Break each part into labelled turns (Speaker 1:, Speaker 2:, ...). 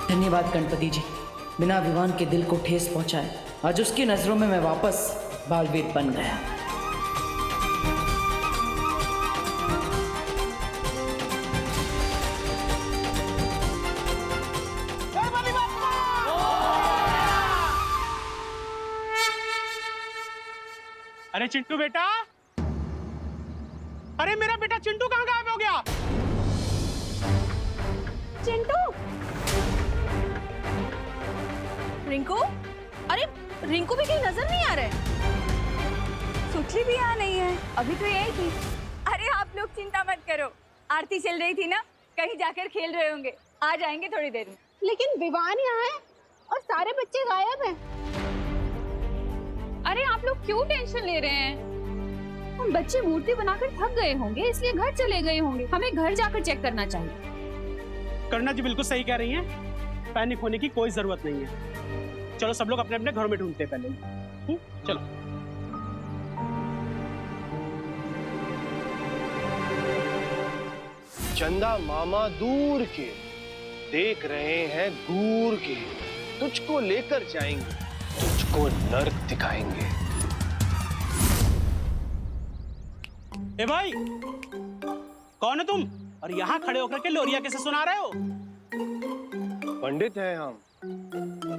Speaker 1: धन्यवाद गणपति जी, बिना विवान के दिल को ठेस पहुंचाए आज उसकी नजरों में मैं वापस बालवीर बन गया।
Speaker 2: अरे चिंटू बेटा, अरे मेरा बेटा चिंटू कहाँ गायब हो गया?
Speaker 3: चिंटू, रिंकू, अरे रिंकू भी कहीं नजर नहीं आ रहा है।
Speaker 4: सुचली भी यहाँ नहीं है, अभी तो यही थी। अरे आप लोग चिंता मत करो, आरती चल रही थी ना, कहीं जाकर खेल रहे होंगे, आ जाएंगे थोड़ी देर में।
Speaker 3: लेकिन विवान यहाँ है और सारे बच्चे गायब हैं।
Speaker 5: अरे आप लोग क्यों टेंशन ले रहे हैं? हम बच्चे मूर्ति बनाकर थक गए होंगे, इसलिए घर चले गए होंगे। हमें घर जाकर चेक करना चाहिए।
Speaker 2: करुणा जी बिल्कुल सही कह रही हैं, पैनिक होने की कोई जरूरत नहीं है। चलो सब लोग अपने अपने घरों में ढूंढते हैं पहले। चलो।
Speaker 6: चंदा मामा दूर के देख रहे हैं दूर के, तुझको लेकर जाएंगे, तुझको नर्क दिखाएंगे।
Speaker 2: ए भाई, कौन है तुम? और यहाँ खड़े होकर के लोरिया कैसे सुना रहे हो?
Speaker 6: पंडित हैं हम,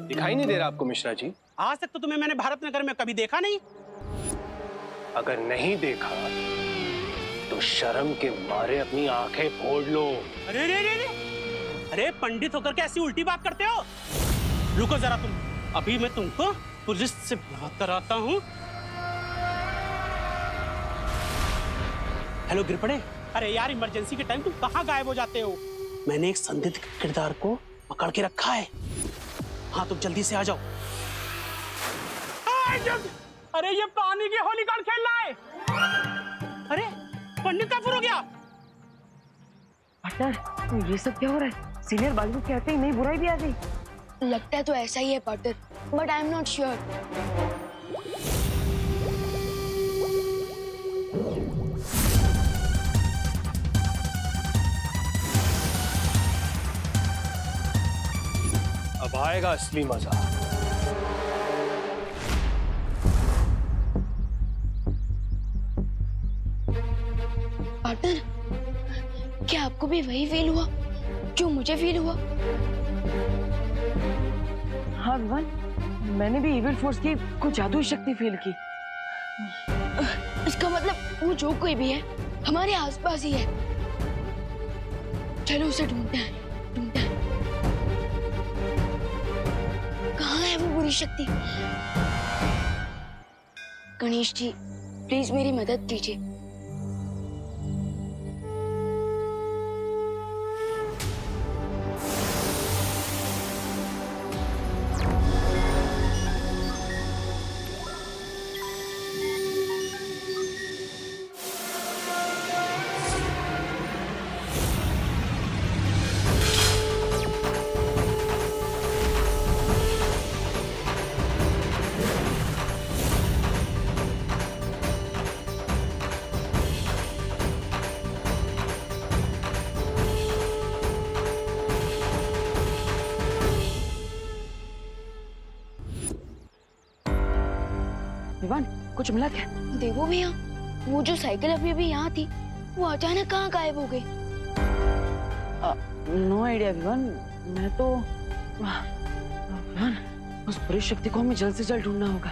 Speaker 6: दिखाई नहीं दे रहा आपको मिश्रा जी?
Speaker 2: आज तक तो तुम्हें मैंने भारत नगर में कभी देखा नहीं।
Speaker 6: अगर नहीं देखा तो शर्म के मारे अपनी आंखें फोड़ लो।
Speaker 2: अरे रे रे रे, अरे पंडित होकर के ऐसी उल्टी बात करते हो? रुको जरा तुम, अभी मैं तुमको पुलिस से बात कराता हूँ। हेलो गिरपड़े, अरे यार इमरजेंसी के टाइम तुम कहाँ गायब हो जाते हो? मैंने एक संदिग्ध किरदार को पकड़ के रखा है। हाँ तुम जल्दी से आ जाओ। अरे ये पानी की होली कौन खेल रहा है? अरे पंडित कहाँ हो गया?
Speaker 1: पार्टनर, ये सब क्या हो रहा है? सीनियर बालू कहते ही नहीं बुराई भी आ गई।
Speaker 7: लगता है तो ऐसा ही है partner, but I am not sure.
Speaker 6: अब आएगा असली मजा।
Speaker 7: पार्टनर, क्या आपको भी वही फील हुआ जो मुझे फील हुआ?
Speaker 1: हाँ विवान, मैंने भी इविल फोर्स की कुछ जादुई शक्ति फील की।
Speaker 7: इसका मतलब वो जो कोई भी है हमारे आसपास ही है। चलो उसे ढूंढते हैं, ढूंढते हैं। कहाँ है वो बुरी शक्ति? गणेश जी, प्लीज मेरी मदद कीजिए।
Speaker 1: विवान, कुछ मिला क्या?
Speaker 7: देखो भैया, वो जो साइकिल अभी अभी यहाँ थी, वो अचानक कहाँ गायब हो गई?
Speaker 1: नो आइडिया विवान, मैं तो विवान, उस बुरी शक्ति को हमें जल्द से जल्द ढूंढना होगा।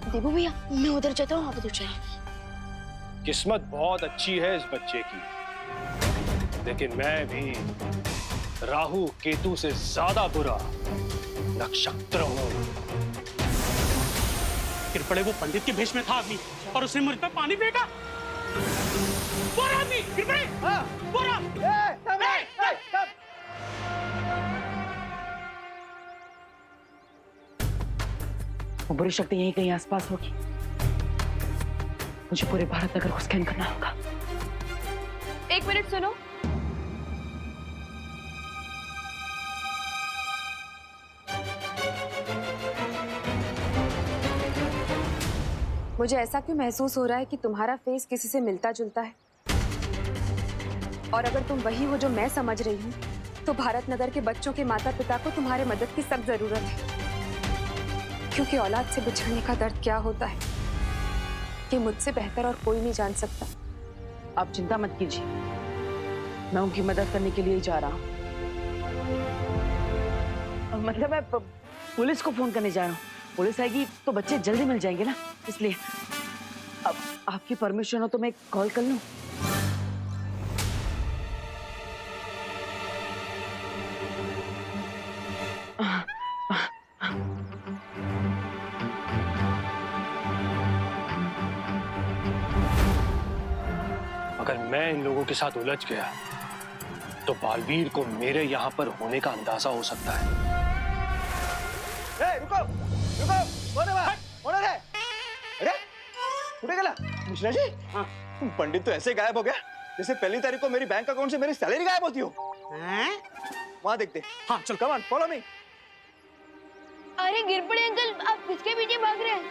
Speaker 7: देखो भैया, मैं उधर जाता हूँ, आप उधर चलिए।
Speaker 6: किस्मत बहुत अच्छी है इस बच्चे की, लेकिन मैं भी राहु केतु से ज्यादा बुरा नक्षत्र हूँ।
Speaker 2: गिरपड़े, वो पंडित के भेष में था आदमी और उसने मुझ पर पानी फेंका। वो आदमी गिरपड़े, वो
Speaker 1: वो बुरी शक्ति यहीं कहीं आसपास होगी। मुझे पूरे भारत नगर को स्कैन करना होगा।
Speaker 5: एक मिनट सुनो।
Speaker 4: मुझे ऐसा क्यों महसूस हो रहा है कि तुम्हारा फेस किसी से मिलता जुलता है, और अगर तुम वही हो जो मैं समझ रही हूँ,
Speaker 8: तो भारत नगर के बच्चों के माता पिता को तुम्हारे मदद की सख्त जरूरत है, क्योंकि औलाद से बिछड़ने का दर्द क्या होता है ये मुझसे बेहतर और कोई नहीं जान सकता।
Speaker 1: आप चिंता मत कीजिए, मैं उनकी मदद करने के लिए ही जा रहा हूँ। मतलब मैं पुलिस को फोन करने जा रहा हूँ। पुलिस आएगी तो बच्चे जल्दी मिल जाएंगे ना, इसलिए अब आपकी परमिशन हो तो मैं कॉल कर लूँ?
Speaker 6: अगर मैं इन लोगों के साथ उलझ गया तो बालवीर को मेरे यहाँ पर होने का अंदाजा हो सकता है।
Speaker 9: रुको रुको, कौन है? अरे उठे गला मिश्रा जी। हाँ। पंडित तो ऐसे गायब हो गया जैसे पहली तारीख को मेरी बैंक अकाउंट से मेरी सैलरी गायब होती हो। वहां देखते। हाँ चल, कम ऑन, फॉलो मी।
Speaker 7: अरे गिर पड़े अंकल, आप किसके पीछे भाग रहे हैं?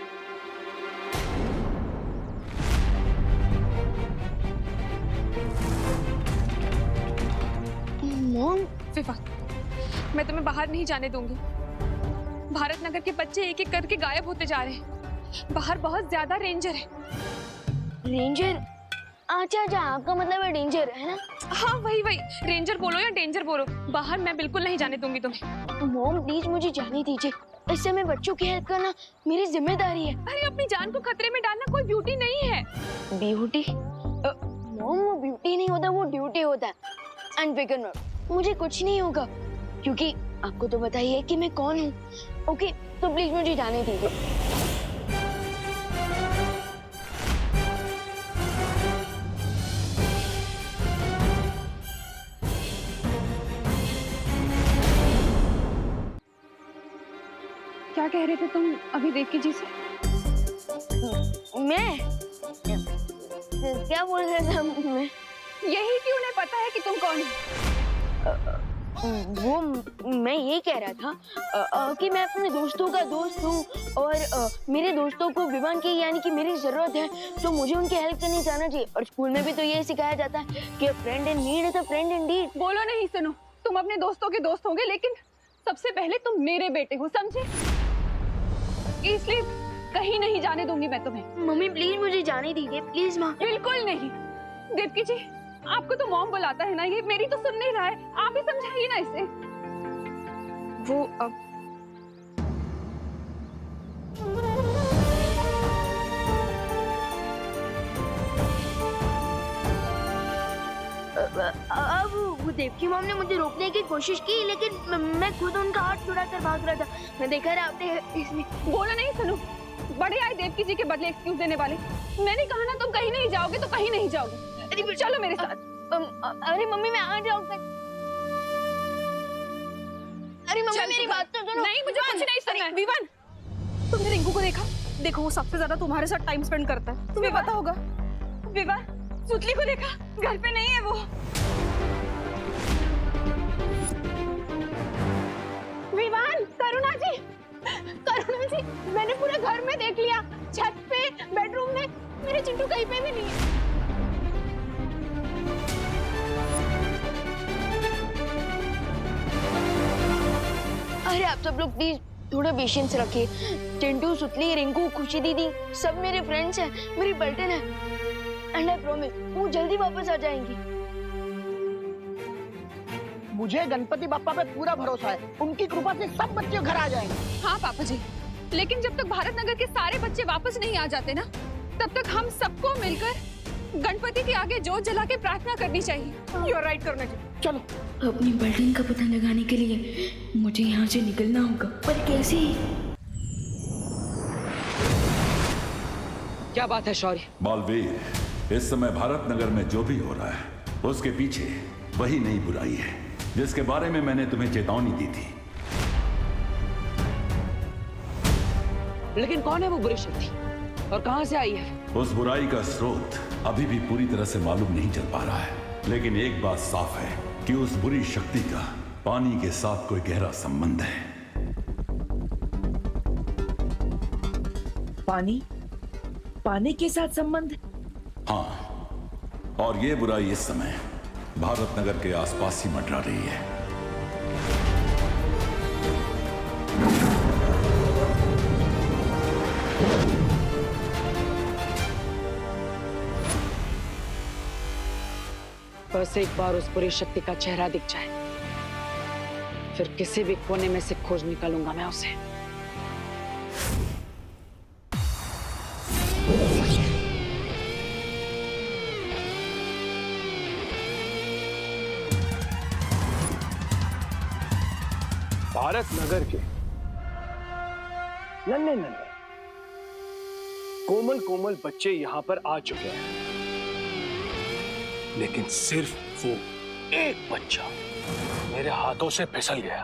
Speaker 7: मॉम,
Speaker 8: विवा, मैं तुम्हें बाहर नहीं जाने दूंगी। भारत नगर के बच्चे एक एक करके गायब होते जा रहे हैं। बाहर बहुत ज्यादा रेंजर है।
Speaker 7: रेंजर? अच्छा, आपका मतलब है डेंजर, है ना?
Speaker 8: हाँ वही, रेंजर बोलो या डेंजर बोलो, बाहर मैं बिल्कुल नहीं जाने दूंगी तुम्हें।
Speaker 7: मॉम प्लीज मुझे जाने दीजिए, इससे मैं बच्चों की हेल्प करना मेरी जिम्मेदारी है।
Speaker 8: अरे अपनी जान को खतरे में डालना कोई ब्यूटी नहीं है।
Speaker 7: ब्यूटी? मॉम वो ब्यूटी नहीं होता, वो ड्यूटी होता है। एंड फिकर मत, मुझे कुछ नहीं होगा क्योंकि आपको तो पता ही है कि मैं कौन हूँ। ओके, तो प्लीज मुझे जाने दीजिए।
Speaker 8: क्या कह रहे थे तुम अभी देवकी जी से?
Speaker 7: मैं क्या बोल रहा था? मैं
Speaker 8: यही कि उन्हें पता है कि तुम कौन हो।
Speaker 7: वो मैं ये कह रहा था कि मैं अपने दोस्तों का दोस्त हूँ और मेरे दोस्तों को विवान की यानी कि मेरी जरूरत है तो मुझे उनकी हेल्प करने जाना चाहिए। और स्कूल में भी तो ये सिखाया जाता है कि friend in need is a friend Indeed.
Speaker 8: बोलो नहीं, सुनो, तुम अपने दोस्तों के दोस्त होंगे लेकिन सबसे पहले तुम मेरे बेटे हो, समझे? इसलिए कहीं नहीं जाने दूंगी मैं तुम्हें।
Speaker 7: मम्मी प्लीज मुझे जाने दीजिए, प्लीज माँ।
Speaker 8: बिल्कुल नहीं। देवकी जी, आपको तो मॉम बुलाता है ना, ये मेरी तो सुन नहीं रहा है, आप ही समझाइए ना इसे। वो
Speaker 7: अब वो देवकी मॉम ने मुझे रोकने की कोशिश की लेकिन मैं खुद उनका हाथ छुड़ा कर भाग रहा था। मैं देखा रहा आपने इसमें।
Speaker 8: बोलो नहीं, सुनो, बड़े आए देवकी जी के बदले एक्सक्यूज देने वाले। मैंने कहा ना तुम कहीं नहीं जाओगे तो कहीं नहीं जाओगे। अरे चलो मेरे साथ।
Speaker 7: अरे मम्मी मैं आ जाऊंगा। अरे मम्मी मेरी बात तो सुनो।
Speaker 8: नहीं, मुझे कुछ नहीं सुनना है। विवान, तुमने रिंकू को देखा? देखो वो सबसे ज्यादा तुम्हारे साथ टाइम स्पेंड करता है, तुम्हें पता होगा। विवान, सुतली को देखा? घर पे नहीं है वो। विवान, करुणा जी, मैंने पूरे घर में देख लिया, छत पे, बेडरूम में, मेरे चिंटू कहीं पे भी नहीं है।
Speaker 7: अरे आप सब लोग प्लीज थोड़ा पेशेंस रखिए। चिंटू, सुतली, रिंकू, खुशी दीदी सब मेरे फ्रेंड्स हैं, मेरी पलटन है। एंड आई प्रॉमिस वो जल्दी वापस आ जाएंगी।
Speaker 10: मुझे गणपति बप्पा पे पूरा भरोसा है, उनकी कृपा से सब बच्चे घर आ जाएंगे।
Speaker 8: हाँ पापा जी, लेकिन जब तक भारत नगर के सारे बच्चे वापस नहीं आ जाते ना, तब तक हम सबको मिलकर गणपति के आगे जोत जला के प्रार्थना करनी चाहिए। यू आर राइट करुणा जी।
Speaker 10: चलो।
Speaker 7: अपनी पलटन का पता लगाने के लिए मुझे यहाँ से निकलना होगा, पर कैसे?
Speaker 1: क्या बात है शौर्य?
Speaker 11: बालवीर, इस समय भारत नगर में जो भी हो रहा है उसके पीछे वही नई बुराई है जिसके बारे में मैंने तुम्हें चेतावनी दी थी।
Speaker 1: लेकिन कौन है वो बुरी शक्ति और कहां से आई है?
Speaker 11: उस बुराई का स्रोत अभी भी पूरी तरह से मालूम नहीं चल पा रहा है, लेकिन एक बात साफ है कि उस बुरी शक्ति का पानी के साथ कोई गहरा संबंध है।
Speaker 1: पानी के साथ संबंध?
Speaker 11: हाँ, और ये बुराई इस समय भारत नगर के आसपास ही मंडरा रही है।
Speaker 1: बस एक बार उस बुरी शक्ति का चेहरा दिख जाए, फिर किसी भी कोने में से खोज निकालूंगा मैं उसे।
Speaker 6: भारत नगर के नन्हे नन्हे कोमल कोमल बच्चे यहां पर आ चुके हैं, लेकिन सिर्फ वो एक बच्चा मेरे हाथों से फिसल गया।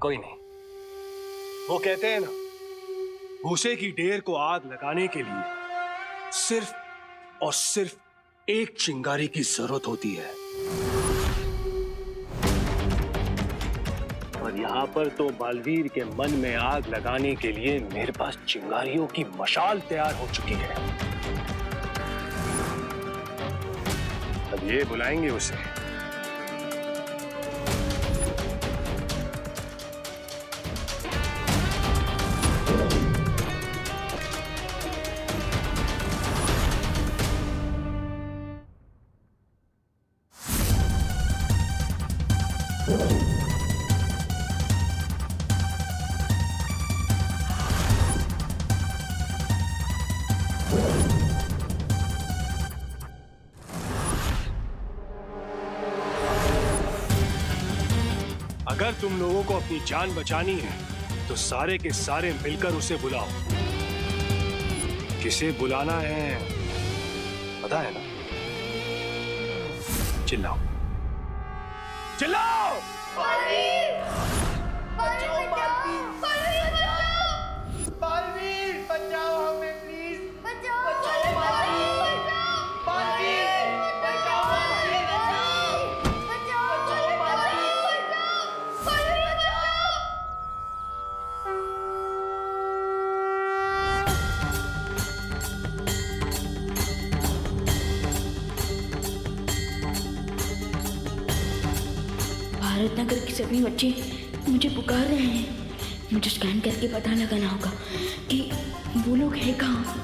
Speaker 6: कोई नहीं, वो कहते हैं ना, भूसे की ढेर को आग लगाने के लिए सिर्फ और सिर्फ एक चिंगारी की जरूरत होती है। और यहां पर तो बालवीर के मन में आग लगाने के लिए मेरे पास चिंगारियों की मशाल तैयार हो चुकी है। अब ये बुलाएंगे उसे। अगर तुम लोगों को अपनी जान बचानी है तो सारे के सारे मिलकर उसे बुलाओ। किसे बुलाना है पता है ना? चिल्लाओ चिल्लाओ।
Speaker 10: बालवीर बचाओ हमें प्लीज, बचाओ बालवीर, बालवीर बचाओ,
Speaker 7: भारत नगर के सभी बच्चे मुझे पुकार रहे हैं। मुझे स्कैन करके पता लगाना होगा कि वो लोग हैं कहाँ।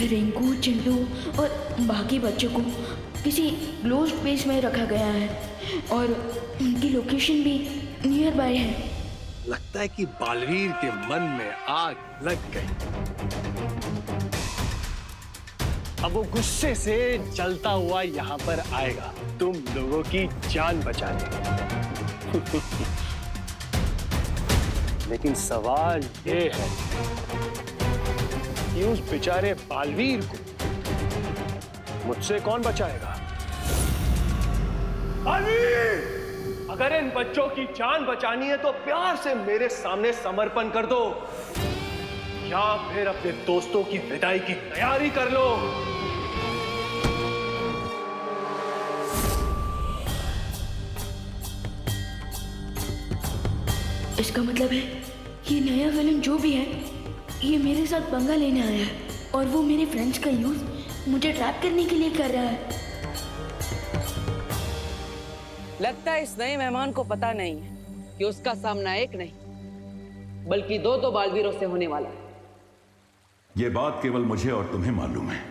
Speaker 7: रिंकू, चिंटू और बाकी बच्चों को किसी क्लोज स्पेस में रखा गया है और उनकी लोकेशन भी नियर बाय है।
Speaker 6: लगता है कि बालवीर के मन में आग लग गई। अब वो गुस्से से जलता हुआ यहाँ पर आएगा तुम लोगों की जान बचाने। लेकिन सवाल ये है कि उस बेचारे बालवीर को मुझसे कौन बचाएगा? बालवीर! अगर इन बच्चों की जान बचानी है तो प्यार से मेरे सामने समर्पण कर दो, या फिर अपने दोस्तों की विदाई की तैयारी कर लो।
Speaker 7: इसका मतलब है ये नया विलन जो भी है ये मेरे साथ पंगा लेने आया है और वो मेरे फ्रेंड्स का यूज मुझे ट्रैप करने के लिए कर रहा है।
Speaker 1: लगता है इस नए मेहमान को पता नहीं है कि उसका सामना एक नहीं बल्कि दो बालवीरों से होने वाला है।
Speaker 11: ये बात केवल मुझे और तुम्हें मालूम है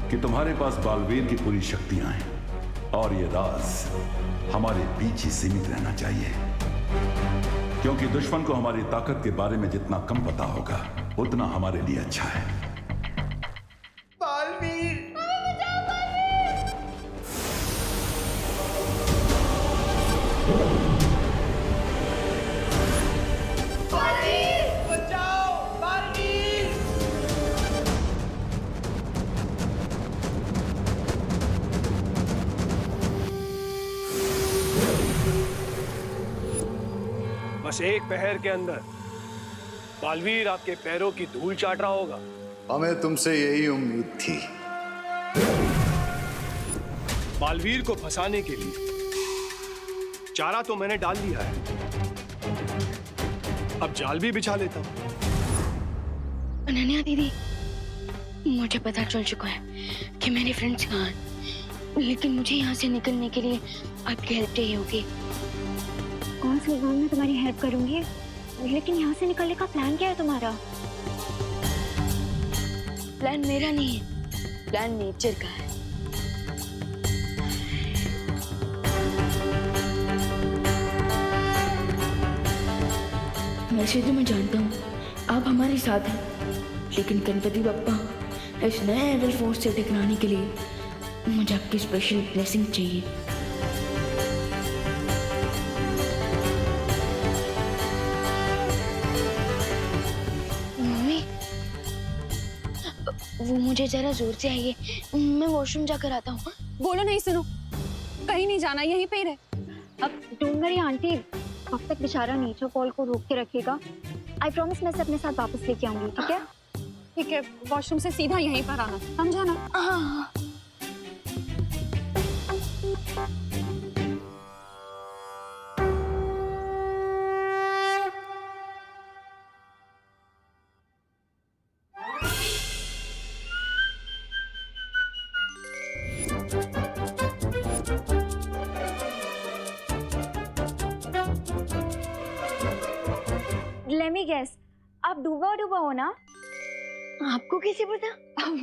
Speaker 11: कि तुम्हारे पास बालवीर की पूरी शक्तियां हैं और ये राज हमारे बीच ही सीमित रहना चाहिए, क्योंकि दुश्मन को हमारी ताकत के बारे में जितना कम पता होगा उतना हमारे लिए अच्छा है।
Speaker 10: बालवीर बचाओ, बालवीर
Speaker 6: बस एक पहर के अंदर बालवीर आपके पैरों की धूल चाट रहा होगा।
Speaker 12: हमें तुमसे यही उम्मीद थी।
Speaker 6: बालवीर को फंसाने के लिए चारा तो मैंने डाल लिया है, अब जाल भी बिछा लेता हूं।
Speaker 7: अनन्या दीदी, मुझे पता चल चुका है कि मेरे फ्रेंड्स कहाँ हैं, लेकिन मुझे यहाँ से निकलने के लिए आपकी हेल्प चाहिए होगी।
Speaker 13: कौन सी काम में तुम्हारी हेल्प करूंगी, लेकिन यहाँ से निकलने का प्लान क्या है तुम्हारा?
Speaker 7: प्लान मेरा नहीं है, प्लान नेचर का है। वैसे तो मैं जानता हूँ आप हमारे साथ हैं, लेकिन गणपति बप्पा इस नए एविल फोर्स से टकराने के लिए मुझे आपकी स्पेशल ब्लेसिंग चाहिए। मम्मी, वो मुझे जरा जोर से आइए, मैं वॉशरूम जाकर आता हूँ।
Speaker 5: बोलो नहीं सुनो, कहीं नहीं जाना, यहीं पे ही रहे।
Speaker 13: अब डोंट वरी आंटी, अब तक बेचारा नेचर कॉल को रोक के रखेगा। आई प्रॉमिस मैं इसे अपने साथ वापस लेके आऊंगी, ठीक है?
Speaker 5: ठीक है, वॉशरूम से सीधा यहीं पर आना, समझा ना?
Speaker 7: हाँ।
Speaker 13: Let me guess, आप डूबा हो ना?
Speaker 7: आपको कैसे पता?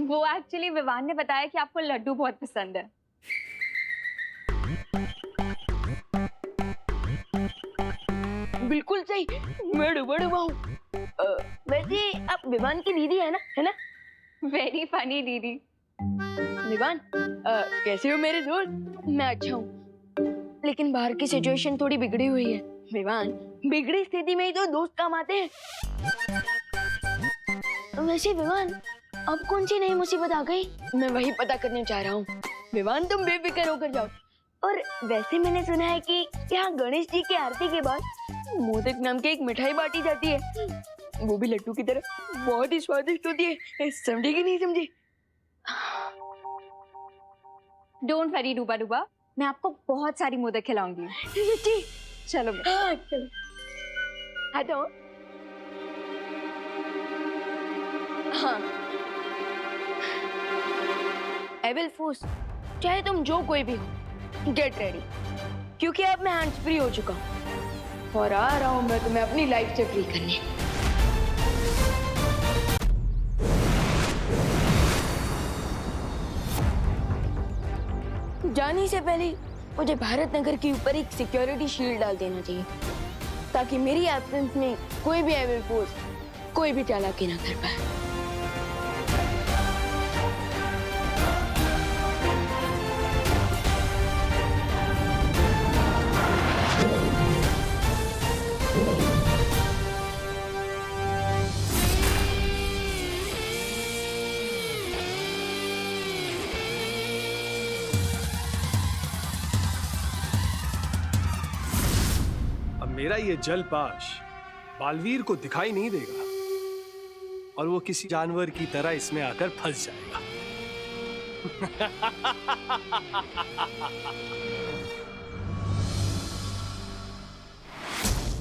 Speaker 4: वो एक्चुअली विवान ने बताया कि आपको लड्डू बहुत पसंद है।
Speaker 7: बिल्कुल सही, मैं डूबा हूँ। वैसे आप विवान की दीदी है ना?
Speaker 4: वेरी फनी दीदी।
Speaker 7: विवान, कैसे हो मेरे दोस्त? मैं अच्छा हूँ, लेकिन बाहर की सिचुएशन थोड़ी बिगड़ी हुई है। विवान, बिगड़ी स्थिति में ही तो दोस्त काम आते हैं। वैसे विवान, अब कौन सी नई मुसीबत आ गई? मैं वही पता करने चाह रहा हूँ। विवान, तुम बेफिक्र होकर जाओ। और वैसे मैंने सुना है कि यहाँ गणेश जी की आरती के बाद मोदक नाम की एक मिठाई बांटी जाती है, वो भी लड्डू की तरह, बहुत ही स्वादिष्ट होती है। समझी कि नहीं समझी?
Speaker 4: डोंट वरी डूबा, मैं आपको बहुत सारी मोदक खिलाऊंगी।
Speaker 7: सच्ची?
Speaker 4: चलो
Speaker 7: हाँ, चलो। हाँ तो हाँ, एविल फोर्स, चाहे तुम जो कोई भी हो, गेट रेडी, क्योंकि अब मैं हैंड्स फ्री हो चुका हूँ और आ रहा हूँ मैं तुम्हें अपनी लाइफ से फ्री करने। जाने से पहले मुझे भारत नगर के ऊपर एक सिक्योरिटी शील्ड डाल देना चाहिए, ताकि मेरी एब्सेंस में कोई भी एविल फोर्स कोई भी चालाकी ना कर पाए।
Speaker 6: मेरा ये जलपाश बालवीर को दिखाई नहीं देगा और वो किसी जानवर की तरह इसमें आकर फंस जाएगा।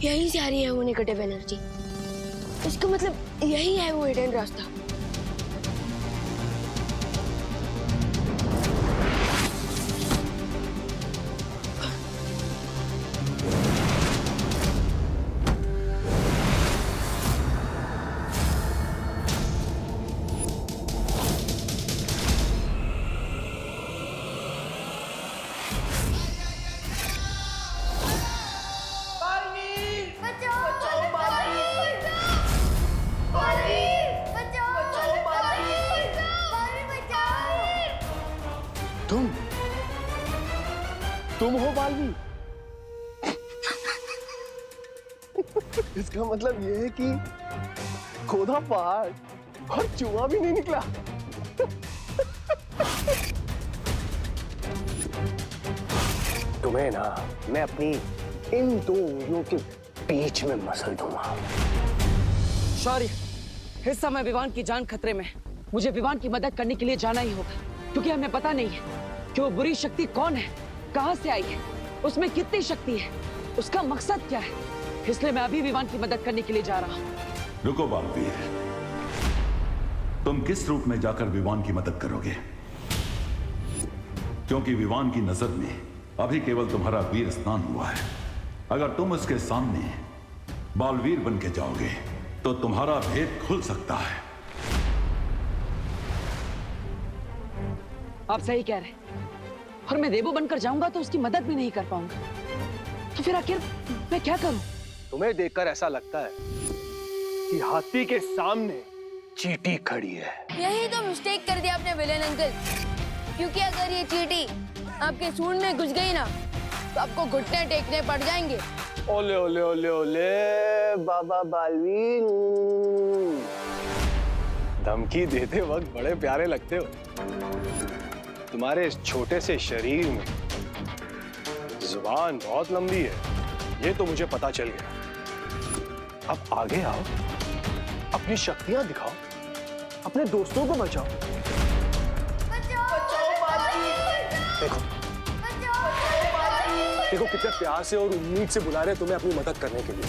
Speaker 7: यही से आ रही है वो नेगेटिव एनर्जी, इसका मतलब यही है वो हिडन रास्ता।
Speaker 6: तुम हो बालवीर? इसका मतलब ये है कि खोदा पहाड़ और चूहा भी नहीं निकला। तुम्हें ना मैं अपनी इन दो उंगलियों के बीच में मसल दूंगा।
Speaker 1: शौर्य, इस समय विवान की जान खतरे में। मुझे विवान की मदद करने के लिए जाना ही होगा, क्योंकि हमें पता नहीं है कि वो बुरी शक्ति कौन है, कहां से आई है, उसमें कितनी शक्ति है, उसका मकसद क्या है। इसलिए मैं अभी विवान की मदद करने के लिए जा रहा हूँ।
Speaker 11: रुको बालवीर, तुम किस रूप में जाकर विवान की मदद करोगे? क्योंकि विवान की नजर में अभी केवल तुम्हारा वीर स्नान हुआ है। अगर तुम उसके सामने बालवीर बन के जाओगे तो तुम्हारा भेद खुल सकता है।
Speaker 1: आप सही कह रहे हैं, और मैं देवू बनकर जाऊंगा तो उसकी मदद भी नहीं कर पाऊंगा। तो फिर आखिर मैं क्या करूं?
Speaker 6: तुम्हें देखकर ऐसा लगता है कि हाथी के सामने चींटी खड़ी है।
Speaker 7: यही तो मिस्टेक कर दिया आपने विलेन अंकल, क्योंकि अगर ये चींटी आपके सूंड में घुस गई ना तो आपको घुटने टेकने पड़ जाएंगे।
Speaker 6: ओले ओले ओले ओले बाबा बालवीर, धमकी देते वक्त बड़े प्यारे लगते हो। तुम्हारे इस छोटे से शरीर में जुबान बहुत लंबी है, ये तो मुझे पता चल गया। अब आगे आओ, अपनी शक्तियां दिखाओ, अपने दोस्तों को बचाओ। देखो देखो कितने प्यार से और उम्मीद से बुला रहे तुम्हें अपनी मदद करने के लिए।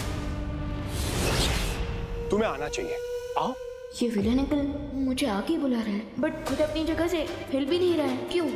Speaker 6: तुम्हें आना चाहिए, आओ।
Speaker 7: ये विलेन अंकल मुझे आके बुला रहा है, बट खुद अपनी जगह से हिल भी नहीं रहा है। क्यों?